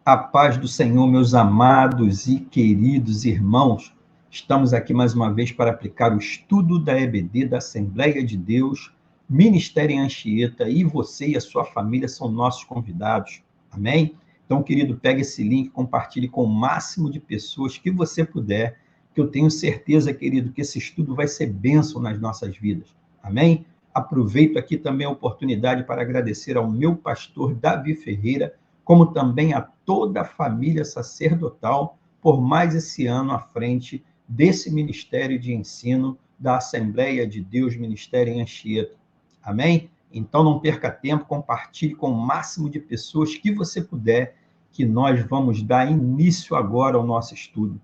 A paz do Senhor, meus amados e queridos irmãos. Estamos aqui mais uma vez para aplicar o estudo da EBD, da Assembleia de Deus, Ministério em Anchieta, e você e a sua família são nossos convidados. Amém? Então, querido, pegue esse link, compartilhe com o máximo de pessoas que você puder, que eu tenho certeza, querido, que esse estudo vai ser bênção nas nossas vidas. Amém? Aproveito aqui também a oportunidade para agradecer ao meu pastor Davi Ferreira, como também a toda a família sacerdotal, por mais esse ano à frente desse ministério de ensino da Assembleia de Deus, Ministério em Anchieta. Amém? Então não perca tempo, compartilhe com o máximo de pessoas que você puder, que nós vamos dar início agora ao nosso estudo.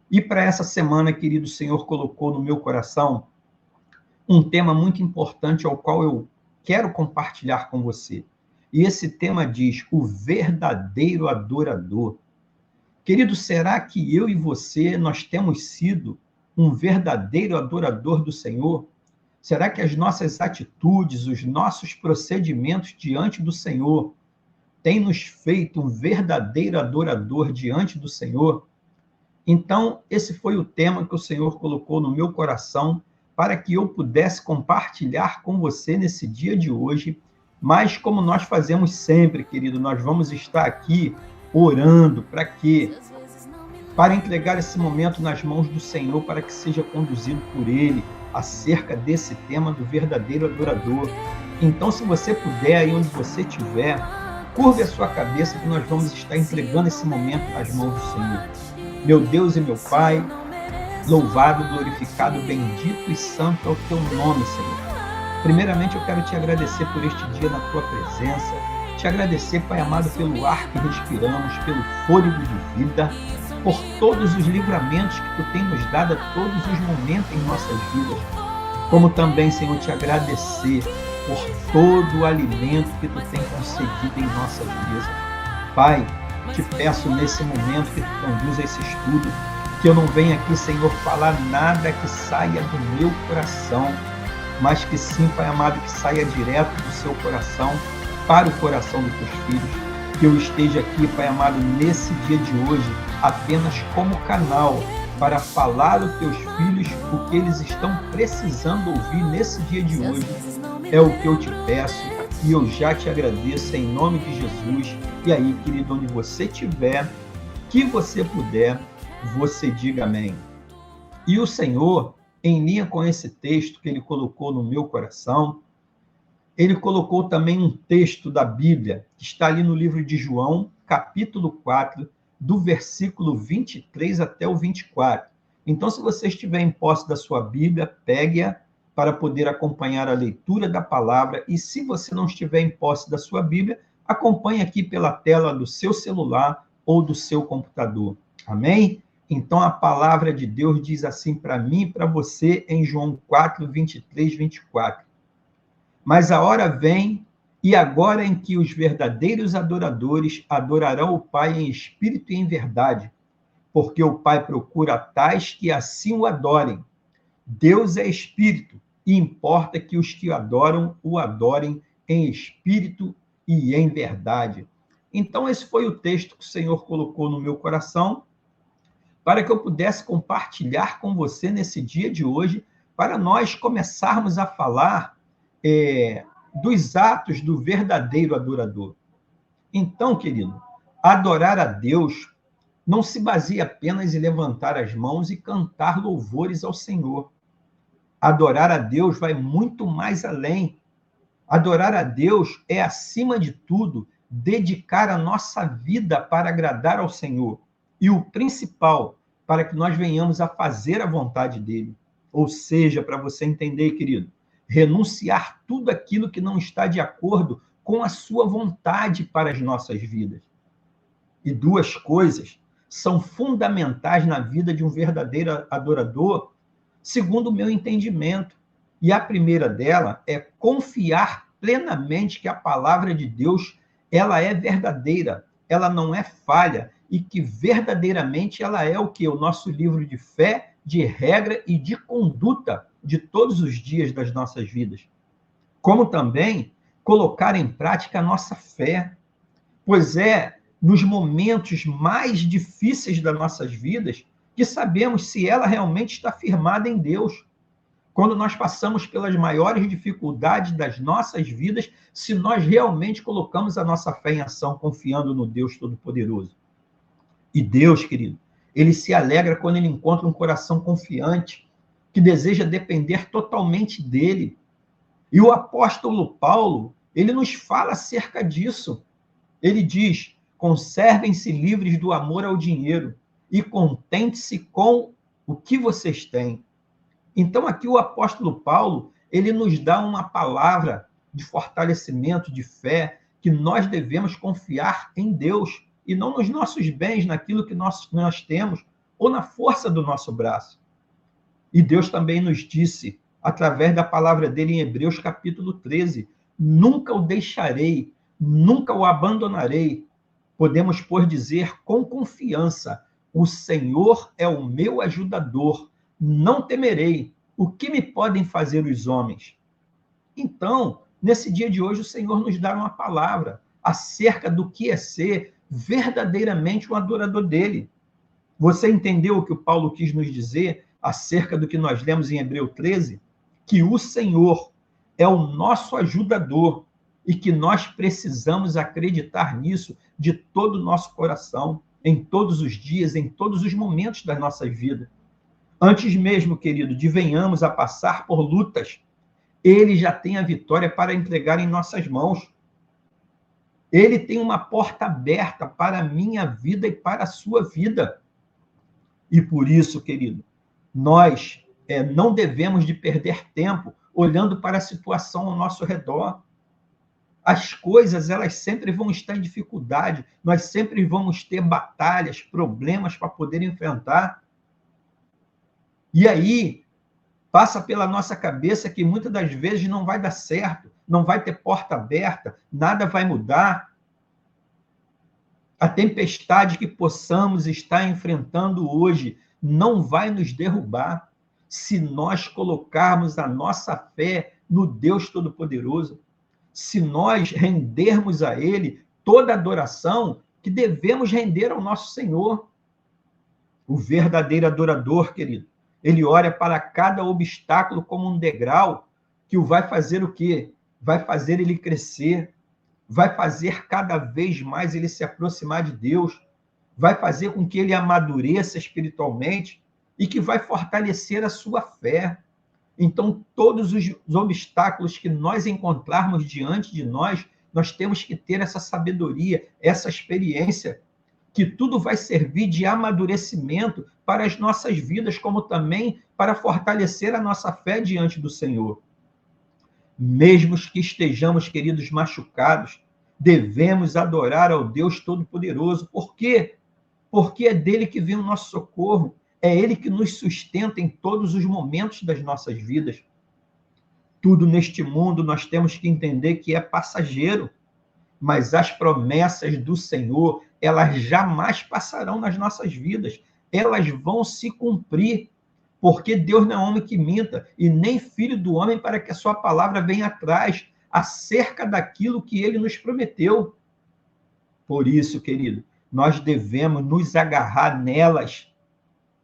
E para essa semana, querido, o Senhor colocou no meu coração um tema muito importante ao qual eu quero compartilhar com você. E esse tema diz, o verdadeiro adorador. Querido, será que eu e você, nós temos sido um verdadeiro adorador do Senhor? Será que as nossas atitudes, os nossos procedimentos diante do Senhor têm nos feito um verdadeiro adorador diante do Senhor? Então, esse foi o tema que o Senhor colocou no meu coração para que eu pudesse compartilhar com você nesse dia de hoje. Mas, como nós fazemos sempre, querido, nós vamos estar aqui orando. Para quê? Para entregar esse momento nas mãos do Senhor, para que seja conduzido por Ele, acerca desse tema do verdadeiro adorador. Então, se você puder, aí onde você estiver, curve a sua cabeça, que nós vamos estar entregando esse momento nas mãos do Senhor. Meu Deus e meu Pai, louvado, glorificado, bendito e santo é o teu nome, Senhor. Primeiramente, eu quero te agradecer por este dia na tua presença, te agradecer, Pai amado, pelo ar que respiramos, pelo fôlego de vida, por todos os livramentos que tu tem nos dado a todos os momentos em nossas vidas, como também, Senhor, te agradecer por todo o alimento que tu tem concedido em nossas mesas. Pai, te peço nesse momento que tu conduza esse estudo, que eu não venha aqui, Senhor, falar nada que saia do meu coração, mas que sim, Pai amado, que saia direto do seu coração para o coração dos teus filhos. Que eu esteja aqui, Pai amado, nesse dia de hoje, apenas como canal para falar aos teus filhos o que eles estão precisando ouvir nesse dia de hoje. É o que eu te peço e eu já te agradeço em nome de Jesus. E aí, querido, onde você estiver, que você puder, você diga amém. E o Senhor, em linha com esse texto que ele colocou no meu coração, ele colocou também um texto da Bíblia, que está ali no livro de João, capítulo 4, do versículo 23 até o 24. Então, se você estiver em posse da sua Bíblia, pegue-a para poder acompanhar a leitura da palavra. E se você não estiver em posse da sua Bíblia, acompanhe aqui pela tela do seu celular ou do seu computador. Amém? Então, a palavra de Deus diz assim para mim e para você em João 4, 23, 24. Mas a hora vem, e agora em que os verdadeiros adoradores adorarão o Pai em espírito e em verdade, porque o Pai procura tais que assim o adorem. Deus é espírito, e importa que os que o adorem em espírito e em verdade. Então, esse foi o texto que o Senhor colocou no meu coração, para que eu pudesse compartilhar com você nesse dia de hoje, para nós começarmos a falar dos atos do verdadeiro adorador. Então, querido, adorar a Deus não se baseia apenas em levantar as mãos e cantar louvores ao Senhor. Adorar a Deus vai muito mais além. Adorar a Deus é, acima de tudo, dedicar a nossa vida para agradar ao Senhor. E o principal, para que nós venhamos a fazer a vontade dele. Ou seja, para você entender, querido, renunciar tudo aquilo que não está de acordo com a sua vontade para as nossas vidas. E duas coisas são fundamentais na vida de um verdadeiro adorador, segundo o meu entendimento. E a primeira dela é confiar plenamente que a palavra de Deus, ela é verdadeira, ela não é falha, e que verdadeiramente ela é o que? O nosso livro de fé, de regra e de conduta de todos os dias das nossas vidas. Como também colocar em prática a nossa fé. Pois nos momentos mais difíceis das nossas vidas, que sabemos se ela realmente está firmada em Deus. Quando nós passamos pelas maiores dificuldades das nossas vidas, se nós realmente colocamos a nossa fé em ação, confiando no Deus Todo-Poderoso. E Deus, querido, ele se alegra quando ele encontra um coração confiante, que deseja depender totalmente dele. E o apóstolo Paulo, ele nos fala acerca disso. Ele diz: conservem-se livres do amor ao dinheiro e contente-se com o que vocês têm. Então, aqui o apóstolo Paulo, ele nos dá uma palavra de fortalecimento, de fé, que nós devemos confiar em Deus e não nos nossos bens, naquilo que nós temos ou na força do nosso braço. E Deus também nos disse, através da palavra dele em Hebreus capítulo 13, nunca o deixarei, nunca o abandonarei. Podemos, por dizer com confiança, o Senhor é o meu ajudador, não temerei. O que me podem fazer os homens? Então, nesse dia de hoje, o Senhor nos dá uma palavra acerca do que é ser verdadeiramente um adorador dele. Você entendeu o que o Paulo quis nos dizer acerca do que nós lemos em Hebreus 13? Que o Senhor é o nosso ajudador e que nós precisamos acreditar nisso de todo o nosso coração, em todos os dias, em todos os momentos das nossas vidas. Antes mesmo, querido, de venhamos a passar por lutas, ele já tem a vitória para entregar em nossas mãos. Ele tem uma porta aberta para a minha vida e para a sua vida. E por isso, querido, nós não devemos de perder tempo olhando para a situação ao nosso redor. As coisas, elas sempre vão estar em dificuldade, nós sempre vamos ter batalhas, problemas para poder enfrentar. E aí, passa pela nossa cabeça que muitas das vezes não vai dar certo, não vai ter porta aberta, nada vai mudar. A tempestade que possamos estar enfrentando hoje não vai nos derrubar se nós colocarmos a nossa fé no Deus Todo-Poderoso, se nós rendermos a Ele toda a adoração que devemos render ao nosso Senhor. O verdadeiro adorador, querido, ele olha para cada obstáculo como um degrau que o vai fazer o quê? Vai fazer ele crescer, vai fazer cada vez mais ele se aproximar de Deus, vai fazer com que ele amadureça espiritualmente e que vai fortalecer a sua fé. Então, todos os obstáculos que nós encontrarmos diante de nós, nós temos que ter essa sabedoria, essa experiência, que tudo vai servir de amadurecimento para as nossas vidas, como também para fortalecer a nossa fé diante do Senhor. Mesmo que estejamos, queridos, machucados, devemos adorar ao Deus Todo-Poderoso. Por quê? Porque é dele que vem o nosso socorro, é ele que nos sustenta em todos os momentos das nossas vidas. Tudo neste mundo nós temos que entender que é passageiro, mas as promessas do Senhor, elas jamais passarão nas nossas vidas, elas vão se cumprir, porque Deus não é homem que minta, e nem filho do homem para que a sua palavra venha atrás, acerca daquilo que ele nos prometeu. Por isso, querido, nós devemos nos agarrar nelas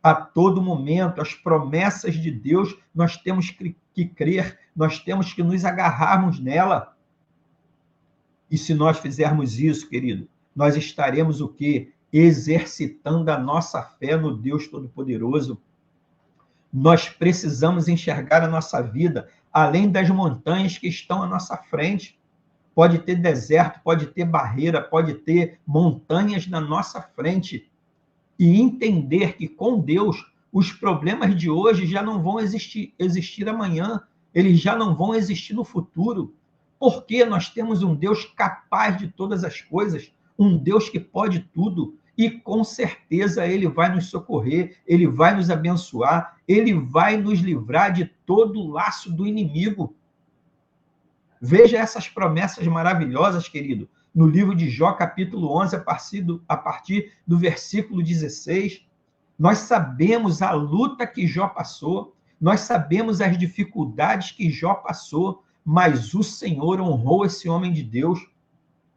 a todo momento. As promessas de Deus, nós temos que crer, nós temos que nos agarrarmos nela. E se nós fizermos isso, querido, nós estaremos o quê? Exercitando a nossa fé no Deus Todo-Poderoso. Nós precisamos enxergar a nossa vida além das montanhas que estão à nossa frente. Pode ter deserto, pode ter barreira, pode ter montanhas na nossa frente. E entender que com Deus, os problemas de hoje já não vão existir amanhã, eles já não vão existir no futuro. Porque nós temos um Deus capaz de todas as coisas, um Deus que pode tudo, e com certeza ele vai nos socorrer, ele vai nos abençoar, ele vai nos livrar de todo o laço do inimigo. Veja essas promessas maravilhosas, querido, no livro de Jó, capítulo 11, a partir do versículo 16. Nós sabemos a luta que Jó passou, nós sabemos as dificuldades que Jó passou, mas o Senhor honrou esse homem de Deus.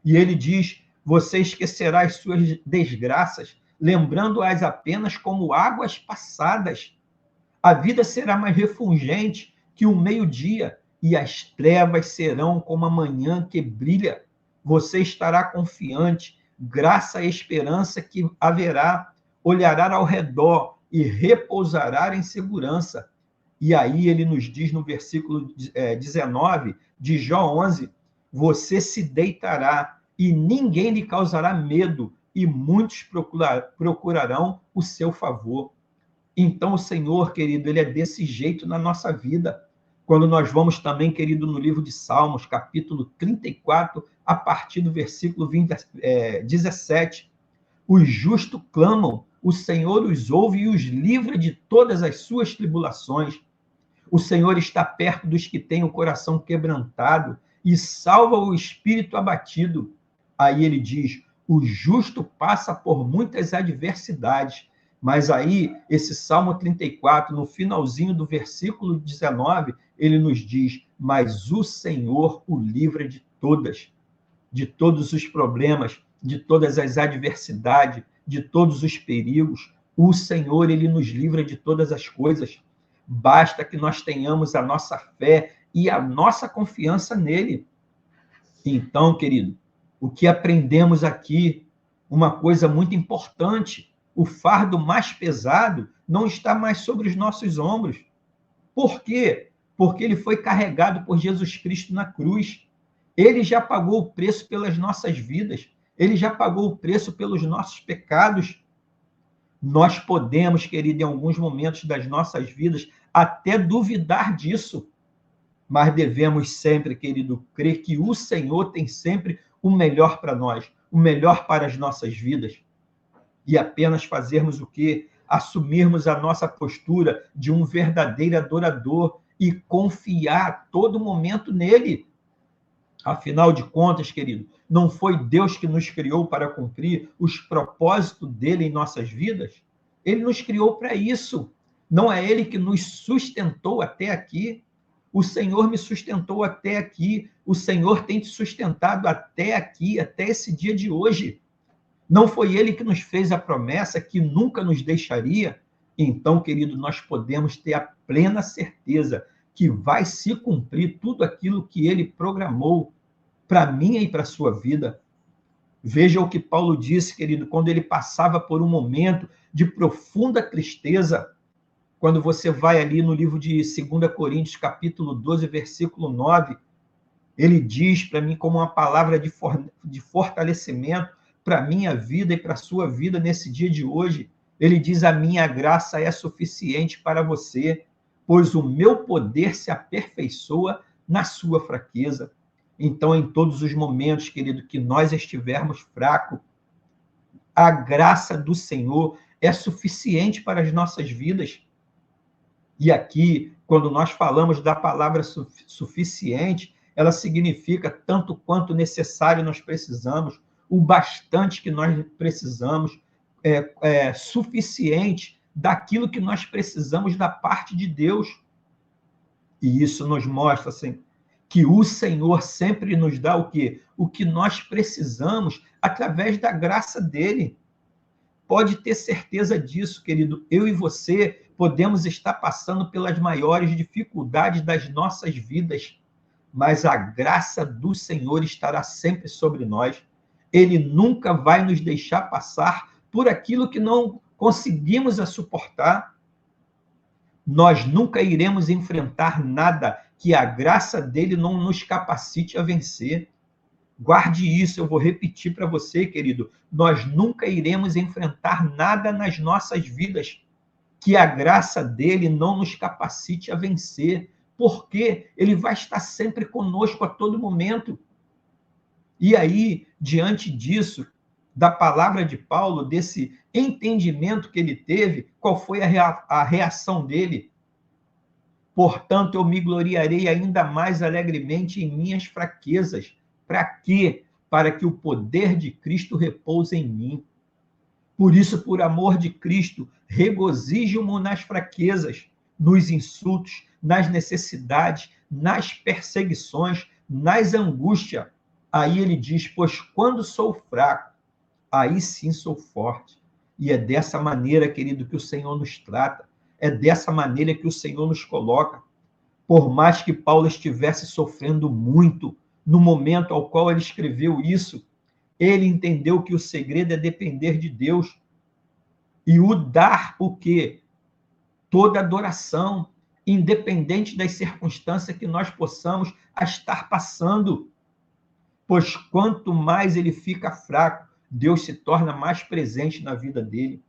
E ele diz: Você esquecerá as suas desgraças, lembrando-as apenas como águas passadas. A vida será mais refulgente que o meio-dia, e as trevas serão como a manhã que brilha. Você estará confiante, graça à esperança que haverá, olhará ao redor e repousará em segurança. E aí ele nos diz no versículo 19 de Jó 11, você se deitará e ninguém lhe causará medo, e muitos procurarão o seu favor. Então, o Senhor, querido, ele é desse jeito na nossa vida. Quando nós vamos também, querido, no livro de Salmos, capítulo 34, a partir do versículo 17, os justos clamam, o Senhor os ouve e os livra de todas as suas tribulações. O Senhor está perto dos que têm o coração quebrantado e salva o espírito abatido. Aí ele diz, o justo passa por muitas adversidades, mas aí, esse Salmo 34, no finalzinho do versículo 19, ele nos diz, mas o Senhor o livra de todos os problemas, de todas as adversidades, de todos os perigos. O Senhor, ele nos livra de todas as coisas. Basta que nós tenhamos a nossa fé e a nossa confiança nele. Então, querido, o que aprendemos aqui, uma coisa muito importante, o fardo mais pesado não está mais sobre os nossos ombros. Por quê? Porque ele foi carregado por Jesus Cristo na cruz. Ele já pagou o preço pelas nossas vidas. Ele já pagou o preço pelos nossos pecados. Nós podemos, querido, em alguns momentos das nossas vidas, até duvidar disso. Mas devemos sempre, querido, crer que o Senhor tem sempre o melhor para nós, o melhor para as nossas vidas. E apenas fazermos o quê? Assumirmos a nossa postura de um verdadeiro adorador e confiar a todo momento nele. Afinal de contas, querido, não foi Deus que nos criou para cumprir os propósitos dele em nossas vidas? Ele nos criou para isso. Não é ele que nos sustentou até aqui? O Senhor me sustentou até aqui. O Senhor tem te sustentado até aqui, até esse dia de hoje. Não foi ele que nos fez a promessa que nunca nos deixaria? Então, querido, nós podemos ter a plena certeza que vai se cumprir tudo aquilo que ele programou para mim e para a sua vida. Veja o que Paulo disse, querido, quando ele passava por um momento de profunda tristeza. Quando você vai ali no livro de 2 Coríntios, capítulo 12, versículo 9, ele diz para mim como uma palavra de fortalecimento para a minha vida e para a sua vida nesse dia de hoje. Ele diz, a minha graça é suficiente para você, pois o meu poder se aperfeiçoa na sua fraqueza. Então, em todos os momentos, querido, que nós estivermos fracos, a graça do Senhor é suficiente para as nossas vidas. E aqui, quando nós falamos da palavra suficiente, ela significa tanto quanto necessário nós precisamos, o bastante que nós precisamos, suficiente daquilo que nós precisamos da parte de Deus. E isso nos mostra assim, que o Senhor sempre nos dá o quê? O que nós precisamos através da graça dele. Pode ter certeza disso, querido. Eu e você podemos estar passando pelas maiores dificuldades das nossas vidas, mas a graça do Senhor estará sempre sobre nós. Ele nunca vai nos deixar passar por aquilo que não conseguimos suportar. Nós nunca iremos enfrentar nada que a graça dele não nos capacite a vencer. Guarde isso, eu vou repetir para você, querido. Nós nunca iremos enfrentar nada nas nossas vidas que a graça dele não nos capacite a vencer, porque ele vai estar sempre conosco a todo momento. E aí, diante disso, da palavra de Paulo, desse entendimento que ele teve, qual foi a reação dele? Portanto, eu me gloriarei ainda mais alegremente em minhas fraquezas. Para quê? Para que o poder de Cristo repouse em mim. Por isso, por amor de Cristo, regozijo-me nas fraquezas, nos insultos, nas necessidades, nas perseguições, nas angústias. Aí ele diz, pois quando sou fraco, aí sim sou forte. E é dessa maneira, querido, que o Senhor nos trata. É dessa maneira que o Senhor nos coloca. Por mais que Paulo estivesse sofrendo muito no momento ao qual ele escreveu isso, ele entendeu que o segredo é depender de Deus e o dar, porque toda adoração, independente das circunstâncias que nós possamos estar passando, pois quanto mais ele fica fraco, Deus se torna mais presente na vida dele.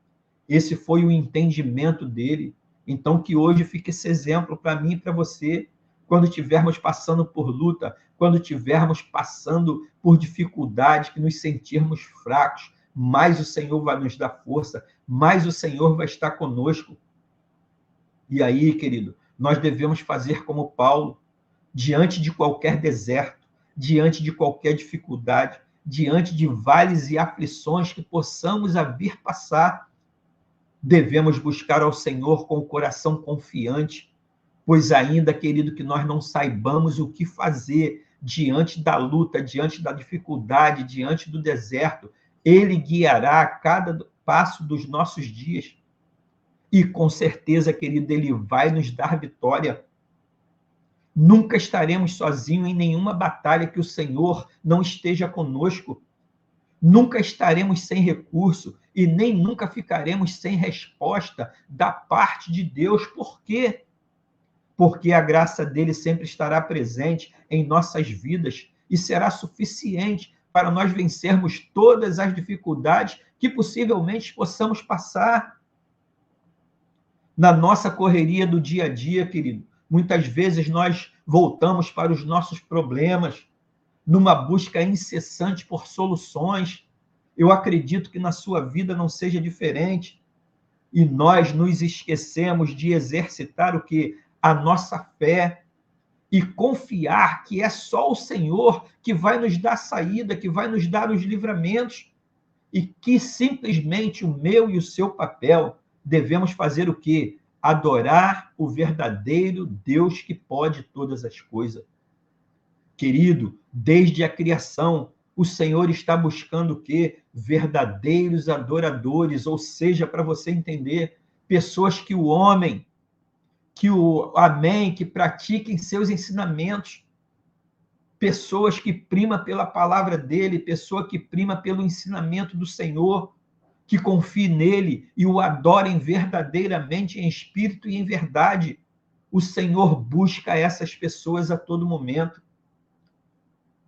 Esse foi o entendimento dele. Então, que hoje fique esse exemplo para mim e para você, quando estivermos passando por luta, quando estivermos passando por dificuldades, que nos sentirmos fracos, mais o Senhor vai nos dar força, mais o Senhor vai estar conosco. E aí, querido, nós devemos fazer como Paulo, diante de qualquer deserto, diante de qualquer dificuldade, diante de vales e aflições que possamos a vir passar, devemos buscar ao Senhor com o coração confiante, pois ainda, querido, que nós não saibamos o que fazer diante da luta, diante da dificuldade, diante do deserto, Ele guiará a cada passo dos nossos dias. E com certeza, querido, Ele vai nos dar vitória. Nunca estaremos sozinhos em nenhuma batalha que o Senhor não esteja conosco. Nunca estaremos sem recurso e nem nunca ficaremos sem resposta da parte de Deus. Por quê? Porque a graça dele sempre estará presente em nossas vidas e será suficiente para nós vencermos todas as dificuldades que possivelmente possamos passar. Na nossa correria do dia a dia, querido, muitas vezes nós voltamos para os nossos problemas, numa busca incessante por soluções. Eu acredito que na sua vida não seja diferente. E nós nos esquecemos de exercitar o quê? A nossa fé e confiar que é só o Senhor que vai nos dar saída, que vai nos dar os livramentos e que simplesmente o meu e o seu papel devemos fazer o quê? Adorar o verdadeiro Deus que pode todas as coisas. Querido, desde a criação, o Senhor está buscando o quê? Verdadeiros adoradores, ou seja, para você entender, pessoas que o amem, que o amém, que pratiquem seus ensinamentos, pessoas que prima pela palavra dele, pessoa que prima pelo ensinamento do Senhor, que confie nele e o adorem verdadeiramente em espírito e em verdade. O Senhor busca essas pessoas a todo momento.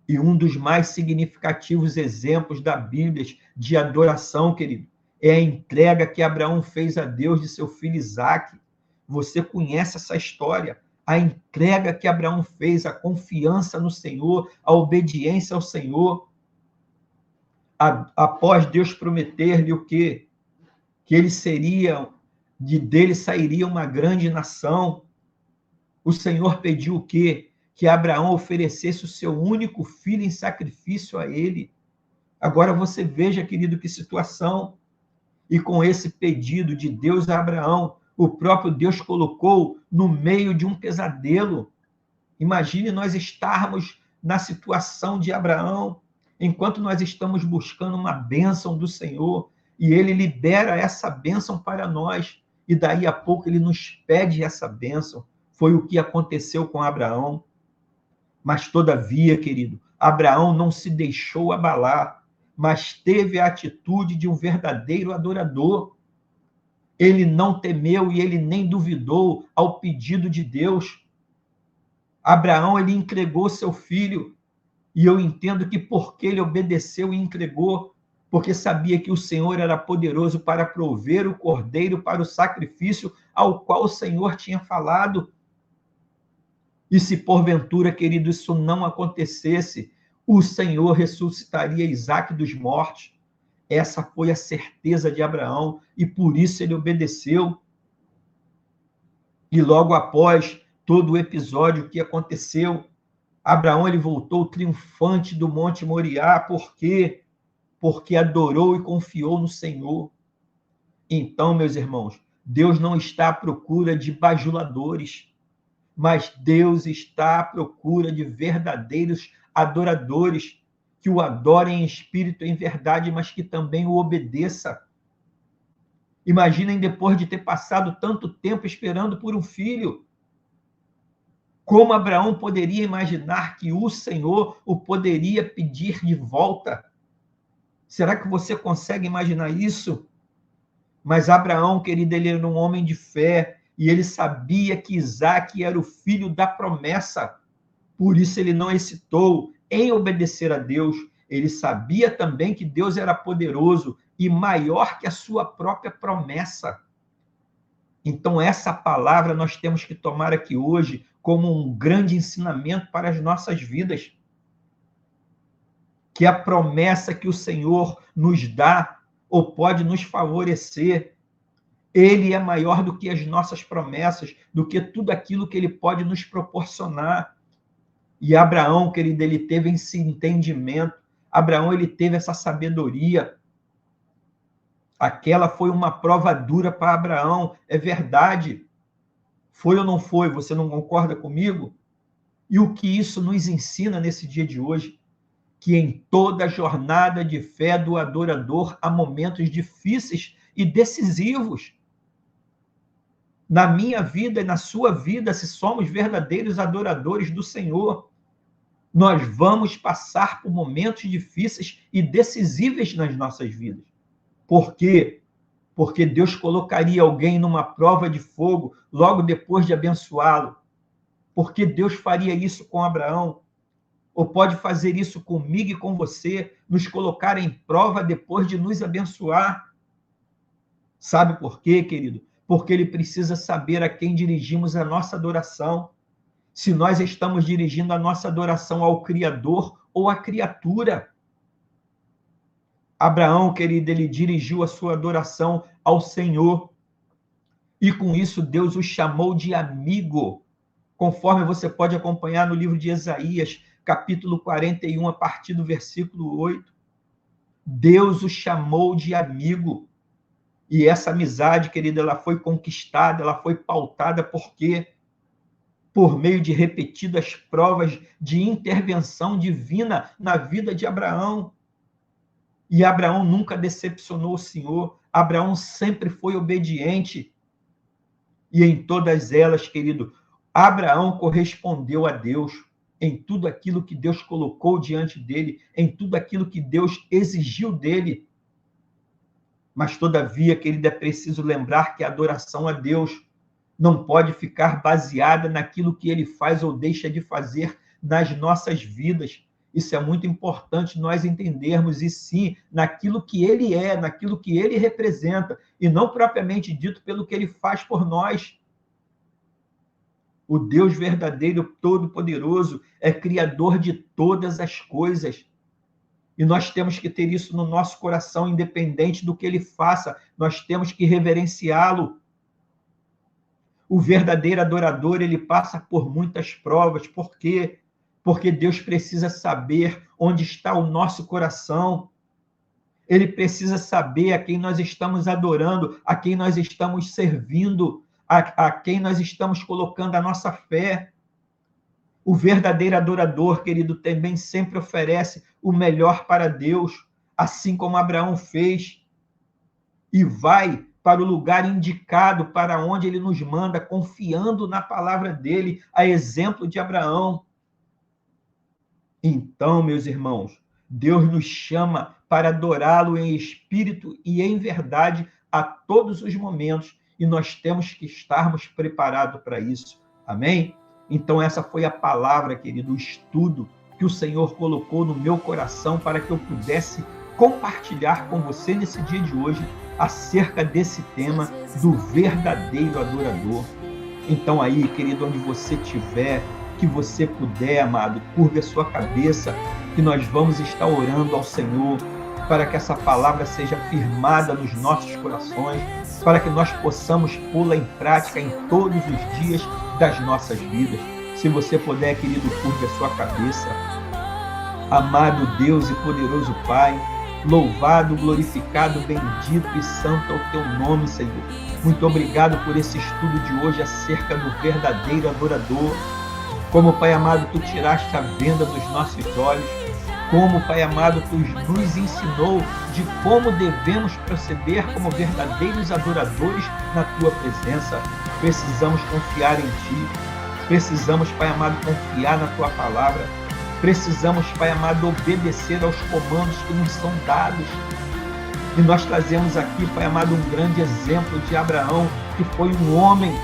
E um dos mais significativos exemplos da Bíblia de adoração, querido, é a entrega que Abraão fez a Deus de seu filho Isaque. Você conhece essa história? A entrega que Abraão fez, a confiança no Senhor, a obediência ao Senhor. Após Deus prometer-lhe o quê? Que ele seria, dele sairia uma grande nação. O Senhor pediu o quê? Que Abraão oferecesse o seu único filho em sacrifício a ele. Agora você veja, querido, que situação. E com esse pedido de Deus a Abraão, o próprio Deus colocou no meio de um pesadelo. Imagine nós estarmos na situação de Abraão, enquanto nós estamos buscando uma bênção do Senhor, e ele libera essa bênção para nós, e daí a pouco ele nos pede essa bênção. Foi o que aconteceu com Abraão. Mas, todavia, querido, Abraão não se deixou abalar, mas teve a atitude de um verdadeiro adorador. Ele não temeu e ele nem duvidou ao pedido de Deus. Abraão, ele entregou seu filho, e eu entendo que porque ele obedeceu e entregou, porque sabia que o Senhor era poderoso para prover o cordeiro para o sacrifício ao qual o Senhor tinha falado. E se porventura, querido, isso não acontecesse, o Senhor ressuscitaria Isaque dos mortos. Essa foi a certeza de Abraão e por isso ele obedeceu. E logo após todo o episódio que aconteceu, Abraão ele voltou triunfante do Monte Moriá. Por quê? Porque adorou e confiou no Senhor. Então, meus irmãos, Deus não está à procura de bajuladores, mas Deus está à procura de verdadeiros adoradores. que o adore em espírito e em verdade, mas que também o obedeça. Imaginem depois de ter passado tanto tempo esperando por um filho. Como Abraão poderia imaginar que o Senhor o poderia pedir de volta? Será que você consegue imaginar isso? Mas Abraão, querido, ele era um homem de fé e ele sabia que Isaque era o filho da promessa. Por isso ele não hesitou em obedecer a Deus. Ele sabia também que Deus era poderoso e maior que a sua própria promessa. Então, essa palavra nós temos que tomar aqui hoje como um grande ensinamento para as nossas vidas. Que a promessa que o Senhor nos dá ou pode nos favorecer, Ele é maior do que as nossas promessas, do que tudo aquilo que Ele pode nos proporcionar. E Abraão, querido, ele teve esse entendimento. Abraão, ele teve essa sabedoria. Aquela foi uma prova dura para Abraão, é verdade. Foi ou não foi? Você não concorda comigo? E o que isso nos ensina nesse dia de hoje? Que em toda jornada de fé do adorador há momentos difíceis e decisivos. Na minha vida e na sua vida, se somos verdadeiros adoradores do Senhor, nós vamos passar por momentos difíceis e decisíveis nas nossas vidas. Por quê? Porque Deus colocaria alguém numa prova de fogo logo depois de abençoá-lo. Porque Deus faria isso com Abraão. Ou pode fazer isso comigo e com você, nos colocar em prova depois de nos abençoar. Sabe por quê, querido? Porque Ele precisa saber a quem dirigimos a nossa adoração. Se nós estamos dirigindo a nossa adoração ao Criador ou à criatura. Abraão, querido, ele dirigiu a sua adoração ao Senhor. E com isso Deus o chamou de amigo. Conforme você pode acompanhar no livro de Isaías, capítulo 41, a partir do versículo 8. Deus o chamou de amigo. E essa amizade, querida, ela foi conquistada, ela foi pautada por quê? Por meio de repetidas provas de intervenção divina na vida de Abraão. E Abraão nunca decepcionou o Senhor. Abraão sempre foi obediente. E em todas elas, querido, Abraão correspondeu a Deus em tudo aquilo que Deus colocou diante dele, em tudo aquilo que Deus exigiu dele. Mas, todavia, querido, é preciso lembrar que a adoração a Deus não pode ficar baseada naquilo que ele faz ou deixa de fazer nas nossas vidas. Isso é muito importante nós entendermos, e sim, naquilo que ele é, naquilo que ele representa, e não propriamente dito pelo que ele faz por nós. O Deus verdadeiro, todo-poderoso, é criador de todas as coisas. E nós temos que ter isso no nosso coração, independente do que ele faça, nós temos que reverenciá-lo. O verdadeiro adorador, ele passa por muitas provas. Por quê? Porque Deus precisa saber onde está o nosso coração. Ele precisa saber a quem nós estamos adorando, a quem nós estamos servindo, a quem nós estamos colocando a nossa fé. O verdadeiro adorador, querido, também sempre oferece o melhor para Deus, assim como Abraão fez, e vai para o lugar indicado, para onde ele nos manda, confiando na palavra dele, a exemplo de Abraão. Então, meus irmãos, Deus nos chama para adorá-lo em espírito e em verdade a todos os momentos, e nós temos que estarmos preparados para isso. Amém? Então, essa foi a palavra, querido, o estudo que o Senhor colocou no meu coração para que eu pudesse compartilhar com você nesse dia de hoje acerca desse tema do verdadeiro adorador. Então aí, querido, onde você estiver, que você puder, amado, curve a sua cabeça, que nós vamos estar orando ao Senhor para que essa palavra seja firmada nos nossos corações, para que nós possamos pô-la em prática em todos os dias das nossas vidas. Se você puder, querido, curve a sua cabeça. Amado Deus e poderoso Pai, louvado, glorificado, bendito e santo é o teu nome, Senhor. Muito obrigado por esse estudo de hoje acerca do verdadeiro adorador. Como, Pai amado, tu tiraste a venda dos nossos olhos, como, Pai amado, Tu nos ensinou de como devemos proceder como verdadeiros adoradores na Tua presença. Precisamos confiar em Ti. Precisamos, Pai amado, confiar na Tua palavra. Precisamos, Pai amado, obedecer aos comandos que nos são dados. E nós trazemos aqui, Pai amado, um grande exemplo de Abraão, que foi um homem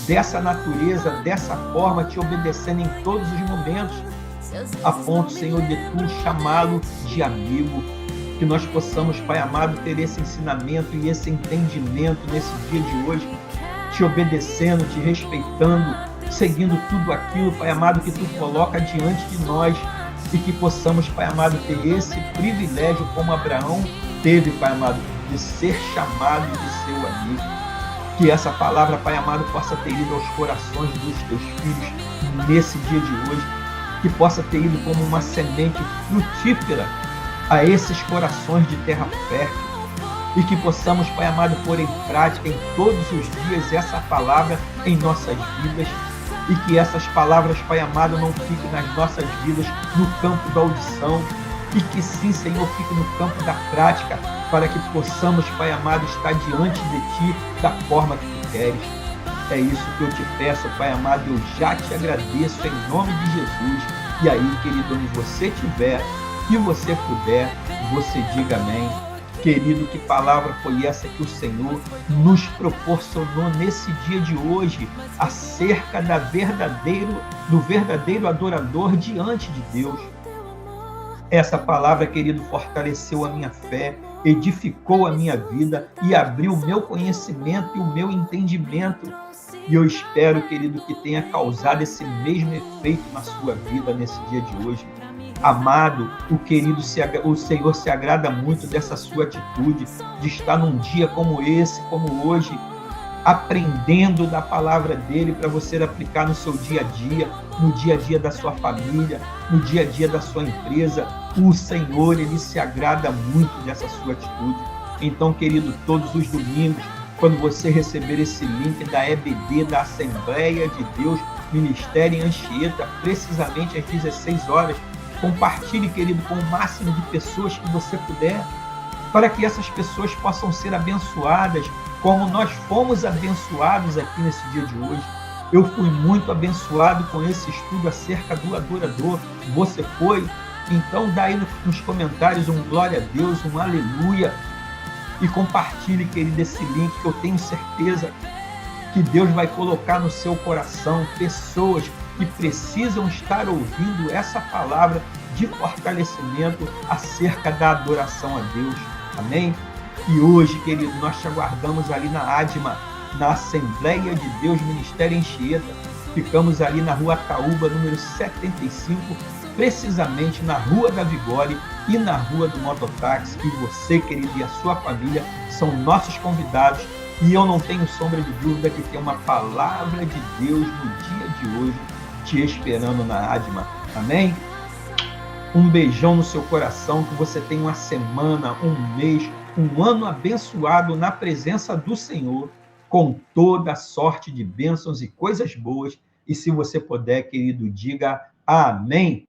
dessa natureza, dessa forma, te obedecendo em todos os momentos, a ponto, Senhor, de Tu chamá-lo de amigo. Que nós possamos, Pai amado, ter esse ensinamento e esse entendimento nesse dia de hoje, te obedecendo, te respeitando, seguindo tudo aquilo, Pai amado, que Tu coloca diante de nós, e que possamos, Pai amado, ter esse privilégio como Abraão teve, Pai amado, de ser chamado de seu amigo. Que essa palavra, Pai amado, possa ter ido aos corações dos Teus filhos nesse dia de hoje, que possa ter ido como uma semente frutífera a esses corações de terra fértil, e que possamos, Pai amado, pôr em prática em todos os dias essa palavra em nossas vidas, e que essas palavras, Pai amado, não fiquem nas nossas vidas no campo da audição, e que sim, Senhor, fique no campo da prática, para que possamos, Pai amado, estar diante de Ti da forma que Tu queres. É isso que eu te peço, Pai amado, eu já te agradeço em nome de Jesus. E aí, querido, onde você estiver e você puder, você diga amém. Querido, que palavra foi essa que o Senhor nos proporcionou nesse dia de hoje, acerca do verdadeiro adorador diante de Deus. Essa palavra, querido, fortaleceu a minha fé, edificou a minha vida e abriu o meu conhecimento e o meu entendimento. E eu espero, querido, que tenha causado esse mesmo efeito na sua vida nesse dia de hoje. Amado, o Senhor se agrada muito dessa sua atitude, de estar num dia como esse, como hoje, aprendendo da palavra dele para você aplicar no seu dia a dia, no dia a dia da sua família, no dia a dia da sua empresa. O Senhor, ele se agrada muito dessa sua atitude. Então, querido, todos os domingos, quando você receber esse link da EBD, da Assembleia de Deus, Ministério em Anchieta, precisamente às 16 horas, compartilhe, querido, com o máximo de pessoas que você puder, para que essas pessoas possam ser abençoadas, como nós fomos abençoados aqui nesse dia de hoje. Eu fui muito abençoado com esse estudo acerca do adorador. Você foi? Então dá aí nos comentários um glória a Deus, um aleluia, e compartilhe, querido, esse link, que eu tenho certeza que Deus vai colocar no seu coração pessoas que precisam estar ouvindo essa palavra de fortalecimento acerca da adoração a Deus. Amém? E hoje, querido, nós te aguardamos ali na ADMA, na Assembleia de Deus Ministério em Anchieta. Ficamos ali na Rua Ataúba, número 75, precisamente na Rua da Vigore e na Rua do Mototáxi. E você, querido, e a sua família são nossos convidados. E eu não tenho sombra de dúvida que tem uma palavra de Deus no dia de hoje te esperando na ADMA. Amém? Um beijão no seu coração, que você tenha uma semana, um mês, um ano abençoado na presença do Senhor, com toda sorte de bênçãos e coisas boas. E se você puder, querido, diga amém.